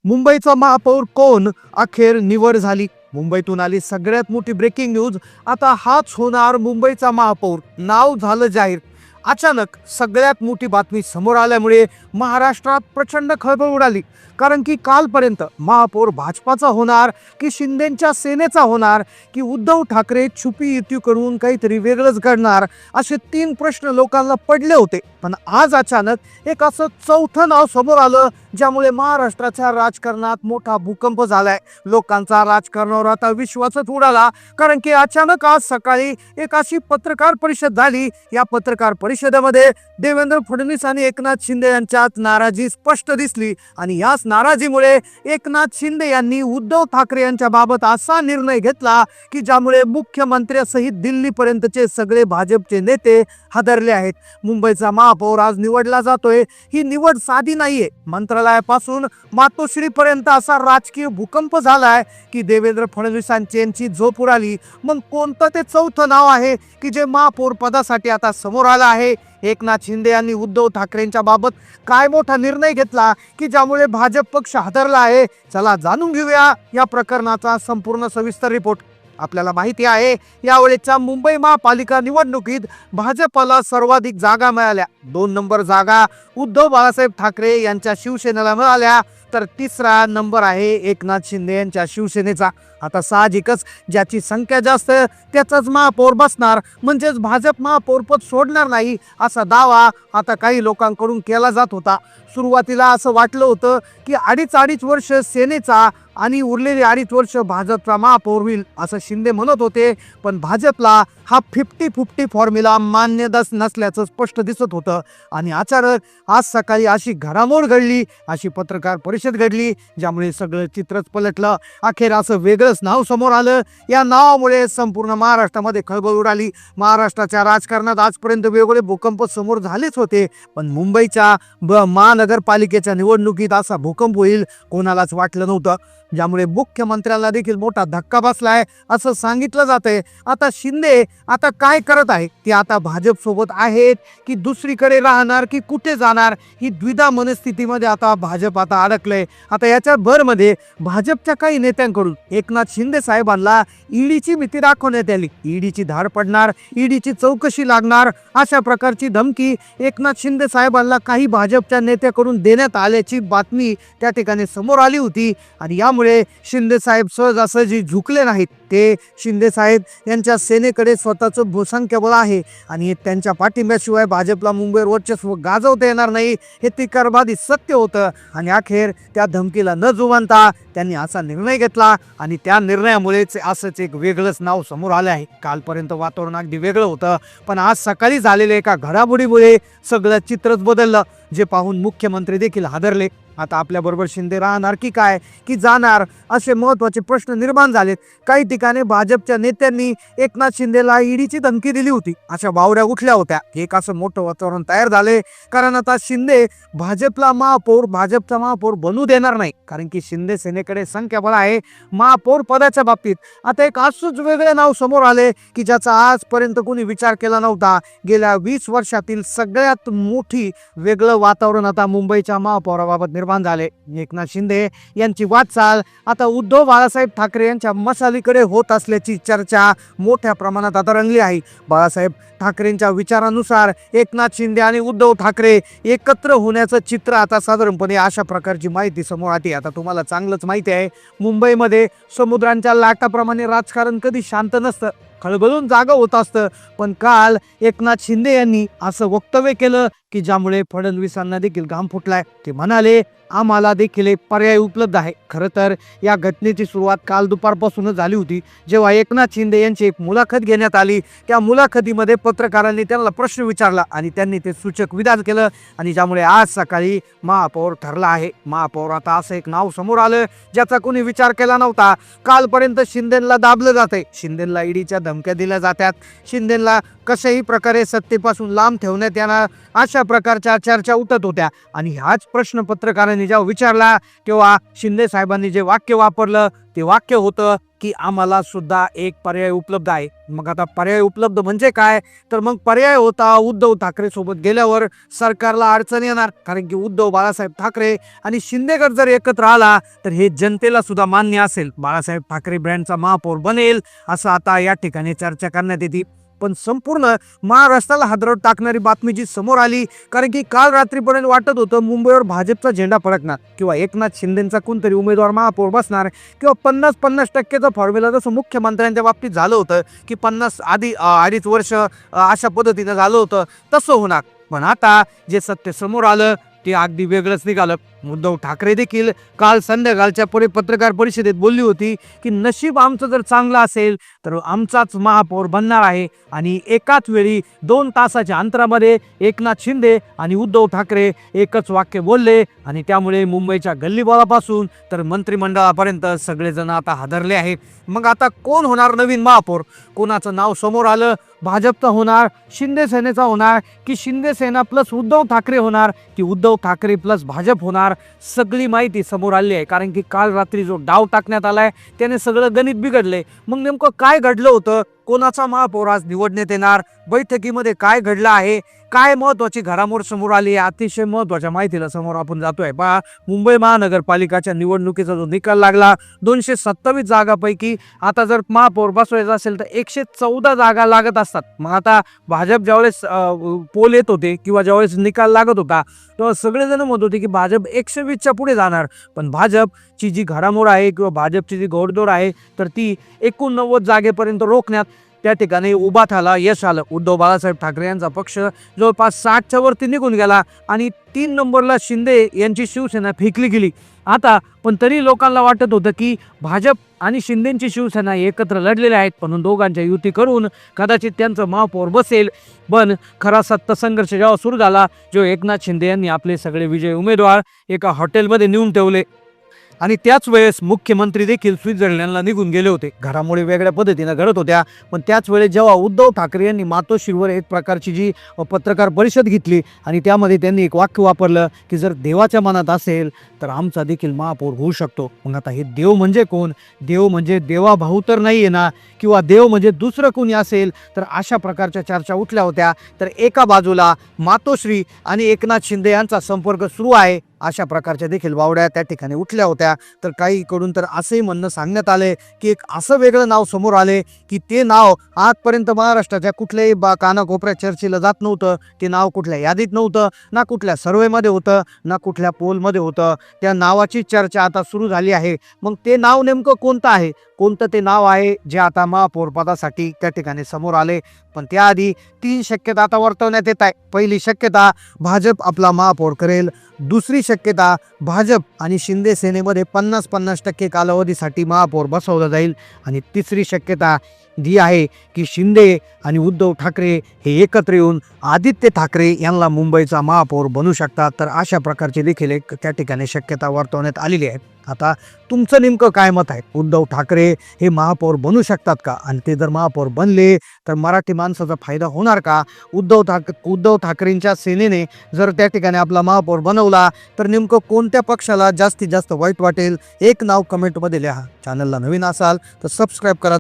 मुंबईचा महापौर कोण अखेर निवड झाली. मुंबईतून आली सगळ्यात मोठी ब्रेकिंग न्यूज. आता हाच होणार मुंबईचा महापौर, नाव झालं जाहीर. अचानक सगळ्यात मोठी बातमी समोर आल्यामुळे महाराष्ट्रात प्रचंड खळबळ उडाली. कारण की कालपर्यंत महापौर भाजपाचा होणार की शिंदेच्या सेनेचा होणार की उद्धव ठाकरे छुपी युती करून काहीतरी वेगळंच घडणार, असे 3 प्रश्न लोकांना पडले होते. पण आज अचानक एक असं चौथं नाव समोर आलं, ज्यामुळे महाराष्ट्राच्या राजकारणात मोठा भूकंप झालाय. लोकांचा राजकारणावर आता विश्वासच उडाला. कारण की अचानक आज सकाळी एक अशी पत्रकार परिषद झाली. या पत्रकार परिषदेमध्ये देवेंद्र फडणवीस आणि एकनाथ शिंदे यांच्यात नाराजी स्पष्ट दिसली. आणि याच नाराजीमुळे एकनाथ शिंदे यांनी उद्धव ठाकरे यांच्या बाबत असा निर्णय घेतला की ज्यामुळे मुख्यमंत्र्यासहित दिल्लीपर्यंतचे सगळे भाजपचे नेते हादरले आहेत. मुंबईचा महापौर आज निवडला जातोय. ही निवड साधी नाहीये. मंत्रालयापासून मातोश्रीपर्यंत असा राजकीय भूकंप झालाय की देवेंद्र फडणवीसांची झोप उडाली. मग कोणतं ते चौथं नाव आहे की जे महापौर पदासाठी आता समोर आलं आहे? एकनाथ शिंदे यांनी उद्धव ठाकरेंच्या बाबत काय मोठा निर्णय घेतला की ज्यामुळे भाजप पक्ष हादरला आहे? चला जाणून घेऊया या प्रकरणाचा संपूर्ण सविस्तर रिपोर्ट. आपल्याला माहिती आहे, यावेळेच्या मुंबई महापालिका निवडणुकीत भाजपला सर्वाधिक जागा मिळाल्या. 2 नंबर जागा उद्धव बाळासाहेब ठाकरे यांच्या शिवसेनेला मिळाल्या, तर 3रा नंबर आहे एकनाथ शिंदे यांच्या शिवसेनेचा. आता साहजिकच ज्याची संख्या जास्त त्याचाच महापौर बसणार, म्हणजेच भाजप महापौरपद सोडणार नाही असा दावा आता काही लोकांकडून केला जात होता. सुरुवातीला असं वाटलं होतं की अडीच वर्ष सेनेचा आणि उरलेली 2.5 वर्ष भाजपचा महापौर होईल असं शिंदे म्हणत होते. पण भाजपला हा 50-50 फॉर्म्युला मान्य नसल्याचं स्पष्ट दिसत होतं. आणि अचानक आज सकाळी अशी घडामोड घडली, अशी पत्रकार परिषद घडली, ज्यामुळे सगळं चित्रच पलटलं. अखेर असं वेगळंच नाव समोर आलं. या नावामुळे संपूर्ण महाराष्ट्रामध्ये खळबळ उडाली. महाराष्ट्राच्या राजकारणात आजपर्यंत वेगवेगळे भूकंप समोर झालेच होते, पण मुंबईच्या महानगरपालिकेच्या निवडणुकीत असा भूकंप होईल कोणालाच वाटलं नव्हतं. ज्यामुळे मुख्यमंत्र्यांना देखील मोठा धक्का बसलाय असं सांगितलं जातंय. आता शिंदे आता काय करत आहे? ते आता भाजप सोबत आहेत की दुसरीकडे राहणार की कुठे जाणार, ही द्विधा मनस्थितीमध्ये आता भाजप आता अडकलंय. आता याच्या भरमध्ये भाजपच्या काही नेत्यांकडून एकनाथ शिंदे साहेबांना ईडीची भीती दाखवण्यात आली. ईडीची धाड पडणार, ईडीची चौकशी लागणार, अशा प्रकारची धमकी एकनाथ शिंदे साहेबांना काही भाजपच्या नेत्याकडून देण्यात आल्याची बातमी त्या ठिकाणी समोर आली होती. आणि यामुळे शिंदे साहेब सहजासहजी झुकले नाहीत. ते शिंदे साहेब यांच्या सेनेकडे स्वतःचं बहुसंख्यबळ आहे आणि त्यांच्या पाठिंब्याशिवाय भाजपला मुंबईवर वर्चस्व गाजवता येणार नाही, हे तिकारबादी सत्य होतं. आणि अखेर त्या धमकीला न जुमानता त्यांनी असा निर्णय घेतला आणि त्या निर्णयामुळेच असंच एक वेगळंच नाव समोर आलं आहे. कालपर्यंत वातावरण अगदी वेगळं होतं, पण आज सकाळी झालेल्या एका घडामोडीमुळे सगळं चित्रच बदललं, जे पाहून मुख्यमंत्री देखील हादरले. आता आपल्याबरोबर शिंदे राहणार की काय की जाणार, असे महत्त्वाचे प्रश्न निर्माण झालेत. काही ठिकाणी भाजपच्या नेत्यांनी एकनाथ शिंदेला ईडीची धमकी दिली होती, अशा वावड्या उठल्या होत्या. एक असं मोठं वातावरण तयार झाले, कारण आता शिंदे भाजपचा महापौर बनू देणार नाही. कारण की शिंदे सेनेकडे संख्याबळ आहे. महापौर पदाच्या बाबतीत आता एक असंच वेगळे नाव समोर आले की ज्याचा आजपर्यंत कोणी विचार केला नव्हता. गेल्या 20 वर्षातील सगळ्यात मोठी वेगळं वातावरण आता मुंबईच्या महापौराबाबत निर्माण झाले. एकनाथ शिंदे यांची वाटचाल आता उद्धव बाळासाहेब ठाकरे यांच्या मशालीकडे होत असल्याची चर्चा मोठ्या प्रमाणात आता रंगली आहे. बाळासाहेब ठाकरेंच्या विचारानुसार एकनाथ शिंदे आणि उद्धव ठाकरे एकत्र होण्याचं चित्र आता साधारणपणे अशा प्रकारची माहिती समोर आली. आता तुम्हाला चांगलंच माहिती आहे, मुंबईमध्ये समुद्रांच्या लाटाप्रमाणे राजकारण कधी शांत नसतं, खळबळून जागा होत असतं. पण काल एकनाथ शिंदे यांनी असं वक्तव्य केलं की ज्यामुळे फडणवीसांना देखील घाम फुटलाय. ते म्हणाले, आम्हाला देखील एक पर्याय उपलब्ध आहे. खरं तर या घटनेची सुरुवात काल दुपारपासूनच झाली होती, जेव्हा एकनाथ शिंदे यांची एक मुलाखत घेण्यात आली. त्या मुलाखतीमध्ये पत्रकारांनी त्यांना प्रश्न विचारला आणि त्यांनी ते सूचक विधान केलं आणि ज्यामुळे आज सकाळी महापौर ठरला आहे. महापौर आता असं एक नाव समोर आलं ज्याचा कोणी विचार केला नव्हता. कालपर्यंत शिंदेला दाबलं जातंय, शिंदेला ईडीच्या धमक्या दिल्या जातात, शिंदेला कशाही प्रकारे सत्तेपासून लांब ठेवण्यात येणार, अशा प्रकारच्या चर्चा उठत होत्या. आणि हाच प्रश्न पत्रकारांनी जेव्हा विचारला तेव्हा शिंदे साहेबांनी जे वाक्य वापरलं ते वाक्य होतं, की आम्हाला सुद्धा एक पर्याय उपलब्ध आहे. मग आता पर्याय उपलब्ध म्हणजे काय, तर मग पर्याय होता उद्धव ठाकरे सोबत गेल्यावर सरकारला अडचण येणार, कारण की उद्धव बाळासाहेब ठाकरे आणि शिंदे गट जर एकत्र आला तर हे जनतेला सुद्धा मान्य असेल, बाळासाहेब ठाकरे ब्रँडचा महापौर बनेल असं आता या ठिकाणी चर्चा करण्यात येते. पण संपूर्ण महाराष्ट्राला हादरवून टाकणारी बातमी जी समोर आली, कारण की काल रात्रीपर्यंत वाटत होतं मुंबईवर भाजपचा झेंडा फडकणार किंवा एकनाथ शिंदेचा कोणतरी उमेदवार महापौर बसणार किंवा 50-50% फॉर्म्युला जसं मुख्यमंत्र्यांच्या बाबतीत झालं होतं की 50 आधी 2.5 वर्ष अशा पद्धतीनं झालं होतं तसं होणार. पण आता जे सत्य समोर आलं ते अगदी वेगळंच निघालं. उद्धव ठाकरे देखील काल संध्याकाळच्या पत्रकार परिषदेत बोलली होती की नशीब आमचं जर चांगलं असेल तर आमचाच महापौर बनणार आहे. आणि एकाच वेळी 2 तासाच्या अंतरामध्ये एकनाथ शिंदे आणि उद्धव ठाकरे एकच वाक्य बोलले आणि त्यामुळे मुंबईच्या गल्लीबोळापासून तर मंत्रिमंडळापर्यंत सगळेजण आता हादरले आहेत. मग आता कोण होणार नवीन महापौर? कोणाचं नाव समोर आलं? भाजपचा होणार, शिंदे सेनेचा होणार, की शिंदे सेना प्लस उद्धव ठाकरे होणार, की उद्धव ठाकरे प्लस भाजप होणार? सगळी माहिती समोर आली आहे, कारण की काल रात्री जो डाव टाकण्यात आलाय त्याने सगळं गणित बिघडले. मग नेमकं काय घडलं होतं? कोणाचा महापौर आज निवडण्यात येणार? बैठकीमध्ये काय घडलं आहे? काय महत्वाची घडामोड समोर आली आहे? अतिशय महत्वाच्या माहितीला समोर आपण जातोय. पहा, मुंबई महानगरपालिकाच्या निवडणुकीचा जो निकाल लागला, 227 जागापैकी आता जर महापौर बसवायचा असेल तर 114 जागा लागत असतात. मग आता भाजप ज्यावेळेस पोल येत होते किंवा ज्यावेळेस निकाल लागत होता तेव्हा सगळेजण म्हणत होते की भाजप 120च्या पुढे जाणार. पण भाजपची जी घडामोड आहे किंवा भाजपची जी घोडदौड आहे तर ती 89 जागेपर्यंत रोखण्यात त्या ठिकाणी उभा झाला, यश आलं. उद्धव बाळासाहेब ठाकरे यांचा पक्ष जवळपास 60च्या वरती निघून गेला आणि 3 नंबरला शिंदे यांची शिवसेना फेकली गेली. आता पण तरी लोकांना वाटत होतं की भाजप आणि शिंदेची शिवसेना एकत्र लढलेल्या आहेत, म्हणून दोघांच्या युती करून कदाचित त्यांचं महापौर बसेल. पण खरा सत्ता संघर्ष जेव्हा सुरू झाला, जो एकनाथ शिंदे यांनी आपले सगळे विजयी उमेदवार एका हॉटेलमध्ये नेऊन ठेवले आणि त्याच वेळेस मुख्यमंत्री देखील स्वित्झर्लंडला निघून गेले होते. घडामोडी वेगळ्या पद्धतीनं घडत होत्या. पण त्याच वेळेस जेव्हा उद्धव ठाकरे यांनी मातोश्रीवर एक प्रकारची जी पत्रकार परिषद घेतली आणि त्यामध्ये त्यांनी एक वाक्य वापरलं की जर देवाच्या मनात असेल तर आमचा देखील महापौर होऊ शकतो. मग आता हे देव म्हणजे कोण? देव म्हणजे देवा भाऊ तर नाही आहे ना, किंवा देव म्हणजे दुसरं कोणी असेल? तर अशा प्रकारच्या चर्चा उठल्या होत्या. तर एका बाजूला मातोश्री आणि एकनाथ शिंदे यांचा संपर्क सुरू आहे अशा प्रकारच्या देखील वावड्या त्या ठिकाणी उठल्या होत्या. तर काहीकडून तर असंही म्हणणं सांगण्यात आले की एक असं वेगळं नाव समोर आले की ते नाव आजपर्यंत महाराष्ट्राच्या कुठल्याही कानाकोपऱ्यात चर्चेला जात नव्हतं. ते नाव कुठल्या यादीत नव्हतं, ना कुठल्या सर्वेमध्ये होतं, ना कुठल्या पोलमध्ये होतं. त्या नावाची चर्चा आता सुरू झाली आहे. मग ते नाव नेमकं कोणतं आहे? कोणतं ते नाव आहे जे आता महापौर पदासाठी त्या ठिकाणी समोर आले? पण त्याआधी 3 शक्यता आता वर्तवण्यात येत आहे. पहिली शक्यता, भाजप आपला महापौर करेल. दुसरी शक्यता, भाजप आणि शिंदे सेनेमध्ये 50-50% कालावधीसाठी महापौर बसवला जाईल. आणि तिसरी शक्यता जी आहे की शिंदे आणि उद्धव ठाकरे हे एकत्र येऊन आदित्य ठाकरे यांना मुंबईचा महापौर बनू शकतात. तर अशा प्रकारची देखील एक त्या ठिकाणी शक्यता वर्तवण्यात आलेली आहे. आता तुमचं नेमकं काय मत आहे? उद्धव ठाकरे हे महापौर बनू शकतात का? आणि ते जर महापौर बनले तर मराठी माणसाचा फायदा होणार का? उद्धव ठाकरेंच्या सेनेने जर त्या ठिकाणी आपला महापौर बनवला तर नेमकं कोणत्या पक्षाला जास्तीत जास्त वाईट वाटेल? एक नाव कमेंटमध्ये लिहा. चॅनलला नवीन असाल तर सबस्क्राईब करा.